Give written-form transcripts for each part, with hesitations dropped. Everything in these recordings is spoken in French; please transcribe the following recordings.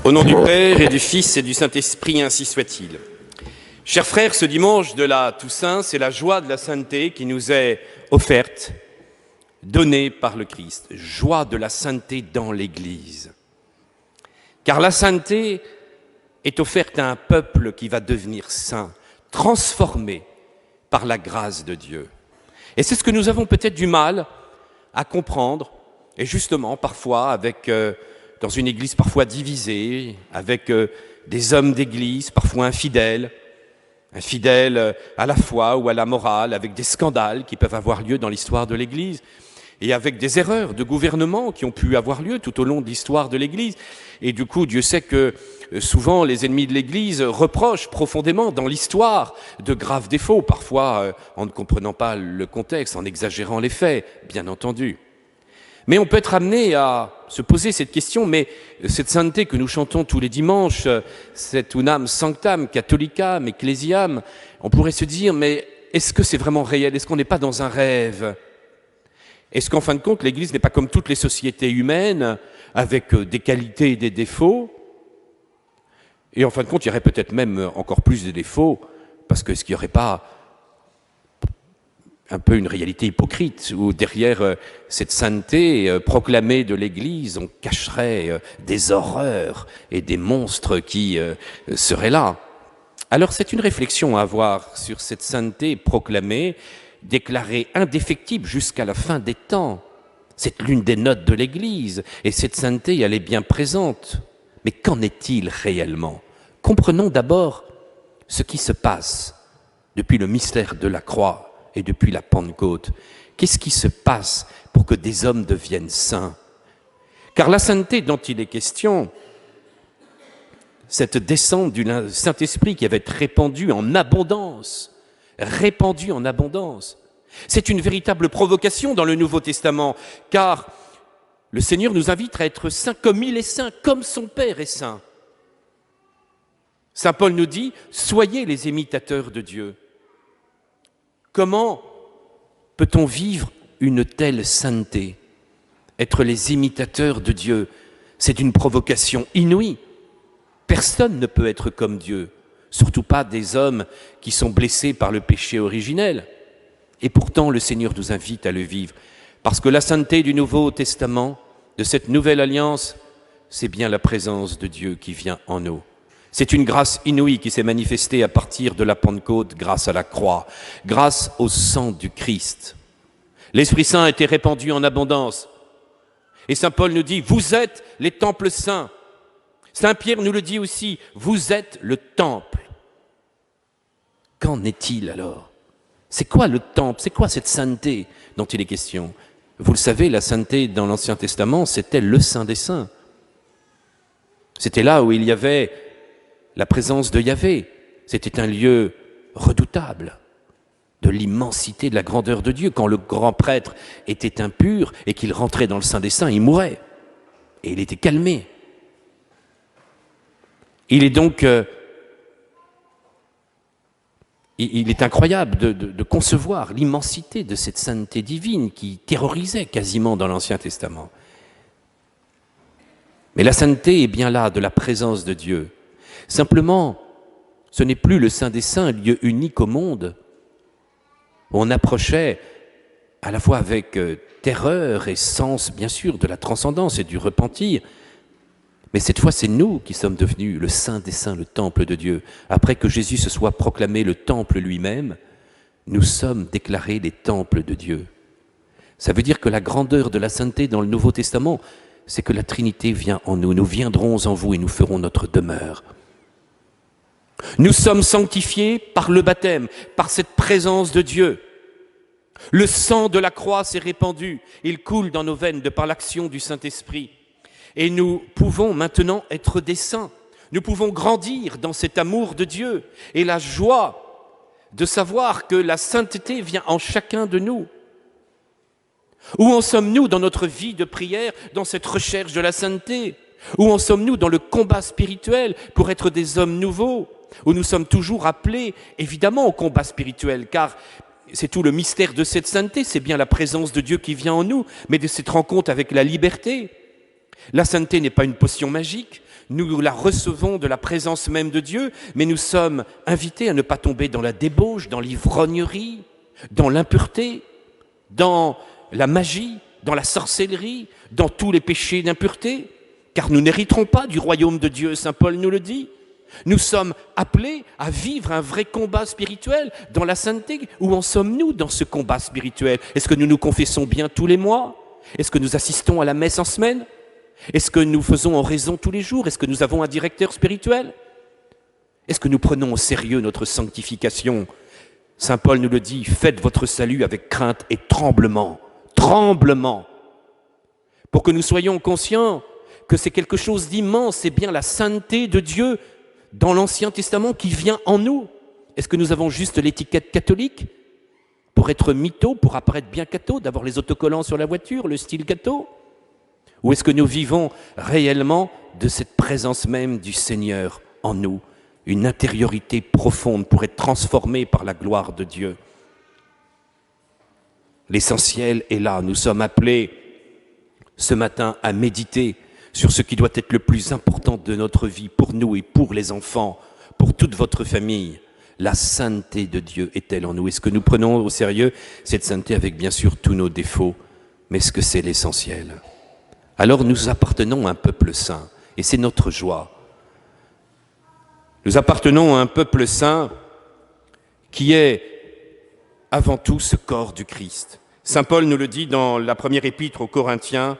Au nom du Père et du Fils et du Saint-Esprit, ainsi soit-il. Chers frères, ce dimanche de la Toussaint, c'est la joie de la sainteté qui nous est offerte, donnée par le Christ. Joie de la sainteté dans l'Église. Car la sainteté est offerte à un peuple qui va devenir saint, transformé par la grâce de Dieu. Et c'est ce que nous avons peut-être du mal à comprendre, et justement parfois avec dans une église parfois divisée, avec des hommes d'église parfois infidèles à la foi ou à la morale, avec des scandales qui peuvent avoir lieu dans l'histoire de l'église, et avec des erreurs de gouvernement qui ont pu avoir lieu tout au long de l'histoire de l'église. Et du coup, Dieu sait que souvent les ennemis de l'église reprochent profondément dans l'histoire de graves défauts, parfois en ne comprenant pas le contexte, en exagérant les faits, bien entendu. Mais on peut être amené à se poser cette question, mais cette sainteté que nous chantons tous les dimanches, cet unam sanctam, catholicam, ecclesiam, on pourrait se dire, mais est-ce que c'est vraiment réel? Est-ce qu'on n'est pas dans un rêve? Est-ce qu'en fin de compte, l'Église n'est pas comme toutes les sociétés humaines, avec des qualités et des défauts? Et en fin de compte, il y aurait peut-être même encore plus de défauts, parce que est-ce qu'il n'y aurait pas un peu une réalité hypocrite, où derrière cette sainteté proclamée de l'Église, on cacherait des horreurs et des monstres qui seraient là. Alors c'est une réflexion à avoir sur cette sainteté proclamée, déclarée indéfectible jusqu'à la fin des temps. C'est l'une des notes de l'Église, et cette sainteté, elle est bien présente. Mais qu'en est-il réellement? Comprenons d'abord ce qui se passe depuis le mystère de la croix et depuis la Pentecôte. Qu'est-ce qui se passe pour que des hommes deviennent saints? Car la sainteté dont il est question, cette descente du Saint-Esprit qui va être répandue en abondance, c'est une véritable provocation dans le Nouveau Testament, car le Seigneur nous invite à être saints comme il est saint, comme son Père est saint. Saint Paul nous dit, soyez les imitateurs de Dieu. Comment peut-on vivre une telle sainteté? Être les imitateurs de Dieu, c'est une provocation inouïe. Personne ne peut être comme Dieu, surtout pas des hommes qui sont blessés par le péché originel. Et pourtant, le Seigneur nous invite à le vivre. Parce que la sainteté du Nouveau Testament, de cette nouvelle alliance, c'est bien la présence de Dieu qui vient en nous. C'est une grâce inouïe qui s'est manifestée à partir de la Pentecôte grâce à la croix, grâce au sang du Christ. L'Esprit Saint a été répandu en abondance. Et Saint Paul nous dit, vous êtes les temples saints. Saint Pierre nous le dit aussi, vous êtes le temple. Qu'en est-il alors? C'est quoi le temple? C'est quoi cette sainteté dont il est question? Vous le savez, la sainteté dans l'Ancien Testament, c'était le Saint des Saints. C'était là où il y avait la présence de Yahvé. C'était un lieu redoutable de l'immensité, de la grandeur de Dieu. Quand le grand prêtre était impur et qu'il rentrait dans le Saint des Saints, il mourait. Et il était calmé. Il est donc... il est incroyable de concevoir l'immensité de cette sainteté divine qui terrorisait quasiment dans l'Ancien Testament. Mais la sainteté est bien là, de la présence de Dieu. Simplement, ce n'est plus le Saint des Saints, lieu unique au monde, où on approchait à la fois avec terreur et sens, bien sûr, de la transcendance et du repentir. Mais cette fois, c'est nous qui sommes devenus le Saint des Saints, le temple de Dieu. Après que Jésus se soit proclamé le temple lui-même, nous sommes déclarés les temples de Dieu. Ça veut dire que la grandeur de la sainteté dans le Nouveau Testament, c'est que la Trinité vient en nous. Nous viendrons en vous et nous ferons notre demeure. Nous sommes sanctifiés par le baptême, par cette présence de Dieu. Le sang de la croix s'est répandu. Il coule dans nos veines de par l'action du Saint-Esprit. Et nous pouvons maintenant être des saints. Nous pouvons grandir dans cet amour de Dieu et la joie de savoir que la sainteté vient en chacun de nous. Où en sommes-nous dans notre vie de prière, dans cette recherche de la sainteté? Où en sommes-nous dans le combat spirituel pour être des hommes nouveaux? Où nous sommes toujours appelés, évidemment, au combat spirituel, car c'est tout le mystère de cette sainteté, c'est bien la présence de Dieu qui vient en nous, mais de cette rencontre avec la liberté. La sainteté n'est pas une potion magique. Nous la recevons de la présence même de Dieu, mais nous sommes invités à ne pas tomber dans la débauche, dans l'ivrognerie, dans l'impureté, dans la magie, dans la sorcellerie, dans tous les péchés d'impureté, car nous n'hériterons pas du royaume de Dieu, saint Paul nous le dit. Nous sommes appelés à vivre un vrai combat spirituel dans la sainteté. Où en sommes-nous dans ce combat spirituel? Est-ce que nous nous confessons bien tous les mois? Est-ce que nous assistons à la messe en semaine? Est-ce que nous faisons oraison tous les jours? Est-ce que nous avons un directeur spirituel? Est-ce que nous prenons au sérieux notre sanctification? Saint Paul nous le dit, faites votre salut avec crainte et tremblement. Tremblement. Pour que nous soyons conscients que c'est quelque chose d'immense, c'est bien la sainteté de Dieu dans l'Ancien Testament qui vient en nous. Est-ce que nous avons juste l'étiquette catholique pour être mytho, pour apparaître bien catho, d'avoir les autocollants sur la voiture, le style catho? Ou est-ce que nous vivons réellement de cette présence même du Seigneur en nous, une intériorité profonde pour être transformée par la gloire de Dieu? L'essentiel est là. Nous sommes appelés ce matin à méditer sur ce qui doit être le plus important de notre vie pour nous et pour les enfants, pour toute votre famille. La sainteté de Dieu est-elle en nous? Est-ce que nous prenons au sérieux cette sainteté avec bien sûr tous nos défauts? Mais est-ce que c'est l'essentiel? Alors nous appartenons à un peuple saint et c'est notre joie. Nous appartenons à un peuple saint qui est avant tout ce corps du Christ. Saint Paul nous le dit dans la première épître aux Corinthiens,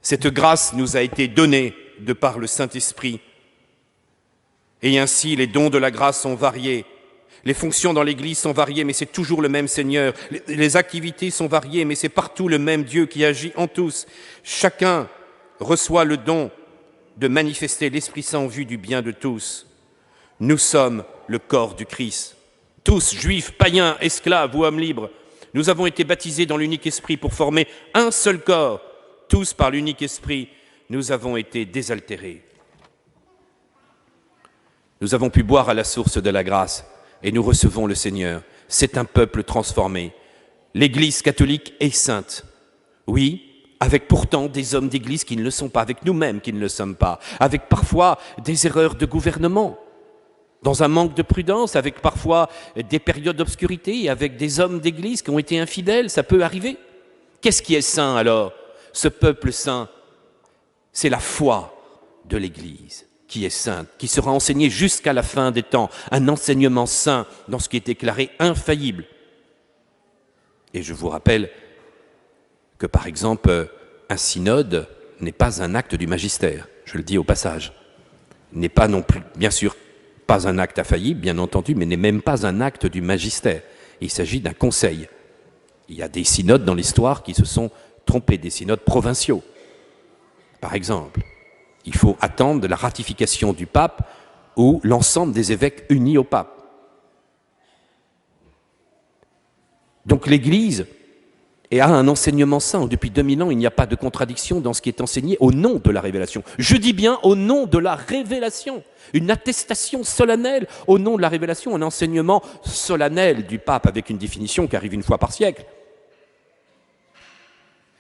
cette grâce nous a été donnée de par le Saint-Esprit. Et ainsi, les dons de la grâce sont variés. Les fonctions dans l'Église sont variées, mais c'est toujours le même Seigneur. Les activités sont variées, mais c'est partout le même Dieu qui agit en tous. Chacun reçoit le don de manifester l'Esprit Saint en vue du bien de tous. Nous sommes le corps du Christ. Tous, juifs, païens, esclaves ou hommes libres, nous avons été baptisés dans l'unique Esprit pour former un seul corps. Tous, par l'unique Esprit, nous avons été désaltérés. Nous avons pu boire à la source de la grâce et nous recevons le Seigneur. C'est un peuple transformé. L'Église catholique est sainte. Oui, avec pourtant des hommes d'Église qui ne le sont pas, avec nous-mêmes qui ne le sommes pas, avec parfois des erreurs de gouvernement, dans un manque de prudence, avec parfois des périodes d'obscurité, avec des hommes d'Église qui ont été infidèles, ça peut arriver. Qu'est-ce qui est saint alors? Ce peuple saint, c'est la foi de l'Église qui est sainte, qui sera enseignée jusqu'à la fin des temps, un enseignement saint dans ce qui est déclaré infaillible. Et je vous rappelle que, par exemple, un synode n'est pas un acte du magistère, je le dis au passage, n'est pas non plus, bien sûr, pas un acte infaillible, bien entendu, mais n'est même pas un acte du magistère. Il s'agit d'un conseil. Il y a des synodes dans l'histoire qui se sont trompés, des synodes provinciaux. Par exemple, il faut attendre la ratification du pape ou l'ensemble des évêques unis au pape. Donc l'Église a un enseignement saint. Depuis 2000 ans, il n'y a pas de contradiction dans ce qui est enseigné au nom de la révélation. Je dis bien au nom de la révélation. Une attestation solennelle au nom de la révélation, un enseignement solennel du pape avec une définition qui arrive une fois par siècle.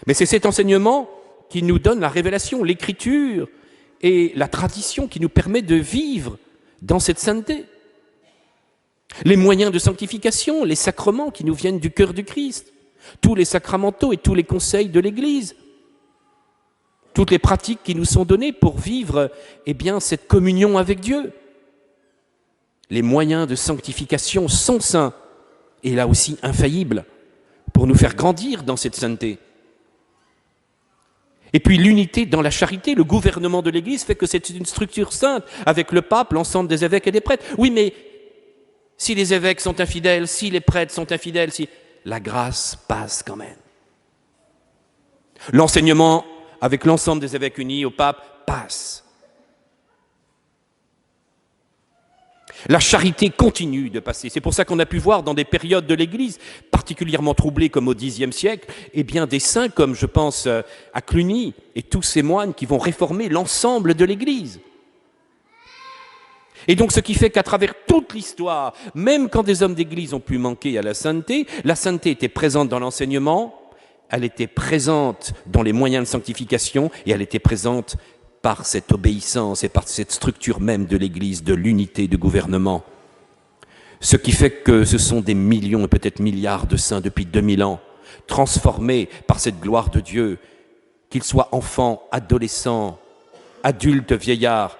Mais c'est cet enseignement qui nous donne la révélation, l'écriture et la tradition qui nous permet de vivre dans cette sainteté. Les moyens de sanctification, les sacrements qui nous viennent du cœur du Christ, tous les sacramentaux et tous les conseils de l'Église, toutes les pratiques qui nous sont données pour vivre cette communion avec Dieu. Les moyens de sanctification sont saints et là aussi infaillibles pour nous faire grandir dans cette sainteté. Et puis l'unité dans la charité, le gouvernement de l'Église fait que c'est une structure sainte avec le pape, l'ensemble des évêques et des prêtres. Oui, mais si les évêques sont infidèles, si les prêtres sont infidèles, si la grâce passe quand même. L'enseignement avec l'ensemble des évêques unis au pape passe. La charité continue de passer. C'est pour ça qu'on a pu voir dans des périodes de l'Église particulièrement troublées comme au Xe siècle, des saints comme je pense à Cluny et tous ces moines qui vont réformer l'ensemble de l'Église. Et donc ce qui fait qu'à travers toute l'histoire, même quand des hommes d'Église ont pu manquer à la sainteté était présente dans l'enseignement, elle était présente dans les moyens de sanctification et elle était présente par cette obéissance et par cette structure même de l'Église, de l'unité de gouvernement. Ce qui fait que ce sont des millions et peut-être milliards de saints depuis 2000 ans, transformés par cette gloire de Dieu, qu'ils soient enfants, adolescents, adultes, vieillards,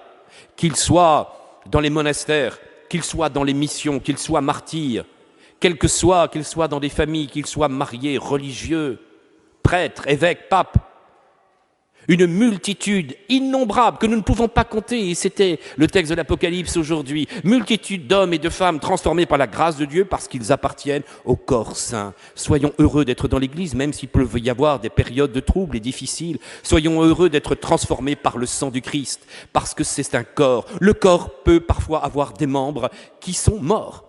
qu'ils soient dans les monastères, qu'ils soient dans les missions, qu'ils soient martyrs, quels que soient, qu'ils soient dans des familles, qu'ils soient mariés, religieux, prêtres, évêques, papes. Une multitude innombrable que nous ne pouvons pas compter, et c'était le texte de l'Apocalypse aujourd'hui, multitude d'hommes et de femmes transformés par la grâce de Dieu parce qu'ils appartiennent au corps saint. Soyons heureux d'être dans l'Église, même s'il peut y avoir des périodes de troubles et difficiles. Soyons heureux d'être transformés par le sang du Christ, parce que c'est un corps. Le corps peut parfois avoir des membres qui sont morts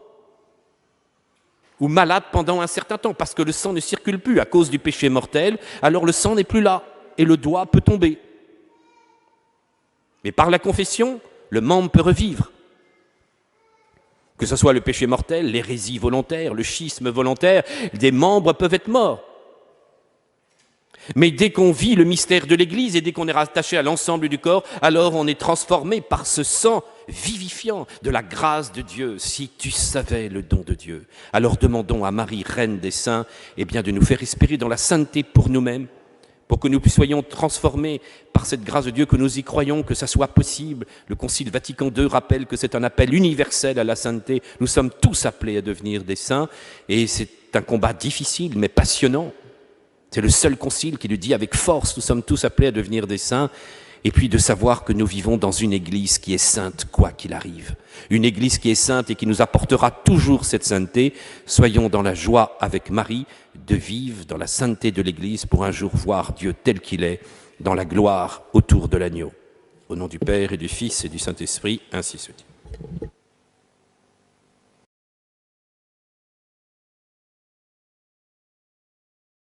ou malades pendant un certain temps, parce que le sang ne circule plus à cause du péché mortel, alors le sang n'est plus là. Et le doigt peut tomber. Mais par la confession, le membre peut revivre. Que ce soit le péché mortel, l'hérésie volontaire, le schisme volontaire, des membres peuvent être morts. Mais dès qu'on vit le mystère de l'Église et dès qu'on est rattaché à l'ensemble du corps, alors on est transformé par ce sang vivifiant de la grâce de Dieu. Si tu savais le don de Dieu, alors demandons à Marie, Reine des Saints, de nous faire espérer dans la sainteté pour nous-mêmes, pour que nous soyons transformés par cette grâce de Dieu, que nous y croyons, que ça soit possible. Le Concile Vatican II rappelle que c'est un appel universel à la sainteté. Nous sommes tous appelés à devenir des saints, et c'est un combat difficile, mais passionnant. C'est le seul concile qui le dit avec force, nous sommes tous appelés à devenir des saints, et puis de savoir que nous vivons dans une Église qui est sainte, quoi qu'il arrive. Une Église qui est sainte et qui nous apportera toujours cette sainteté. Soyons dans la joie avec Marie de vivre dans la sainteté de l'Église pour un jour voir Dieu tel qu'il est, dans la gloire autour de l'agneau. Au nom du Père et du Fils et du Saint-Esprit, ainsi soit-il.